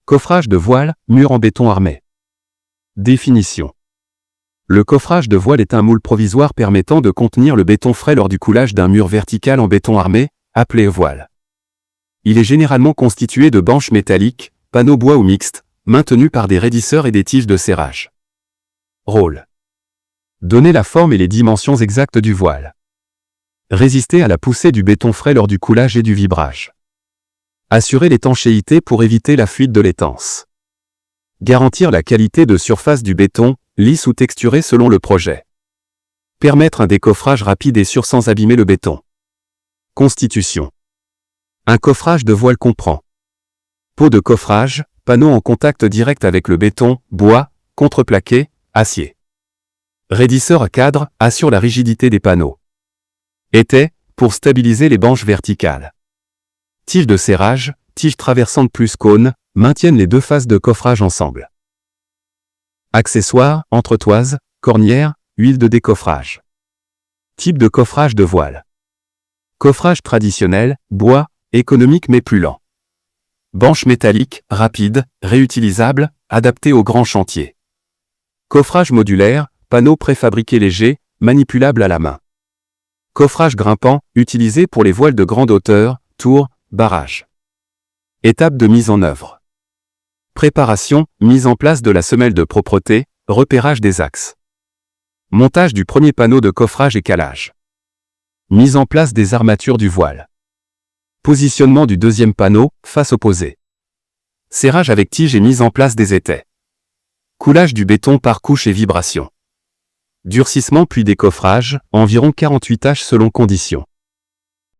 Coffrage de voile, mur en béton armé. Définition. Le coffrage de voile est un moule provisoire permettant de contenir le béton frais lors du coulage d'un mur vertical en béton armé, appelé voile. Il est généralement constitué de banches métalliques, panneaux bois ou mixtes, maintenus par des raidisseurs et des tiges de serrage. Rôle. Donner la forme et les dimensions exactes du voile. Résister à la poussée du béton frais lors du coulage et du vibrage. Assurer l'étanchéité pour éviter la fuite de l'étance. Garantir la qualité de surface du béton, lisse ou texturé selon le projet. Permettre un décoffrage rapide et sûr sans abîmer le béton. Constitution. Un coffrage de voile comprend pot de coffrage, panneau en contact direct avec le béton, bois, contreplaqué, acier. Raidisseur à cadre, assure la rigidité des panneaux. Étai, pour stabiliser les banches verticales. Tige de serrage, tige traversante plus cône, maintiennent les deux faces de coffrage ensemble. Accessoires, entretoises, cornières, huile de décoffrage. Type de coffrage de voile. Coffrage traditionnel, bois, économique mais plus lent. Banche métallique, rapide, réutilisable, adapté aux grands chantiers. Coffrage modulaire, panneau préfabriqué léger, manipulable à la main. Coffrage grimpant, utilisé pour les voiles de grande hauteur, tours, barrages. Étape de mise en œuvre. Préparation, mise en place de la semelle de propreté, repérage des axes. Montage du premier panneau de coffrage et calage. Mise en place des armatures du voile. Positionnement du deuxième panneau, face opposée. Serrage avec tige et mise en place des étais. Coulage du béton par couche et vibration. Durcissement puis décoffrage, environ 48 tâches selon conditions.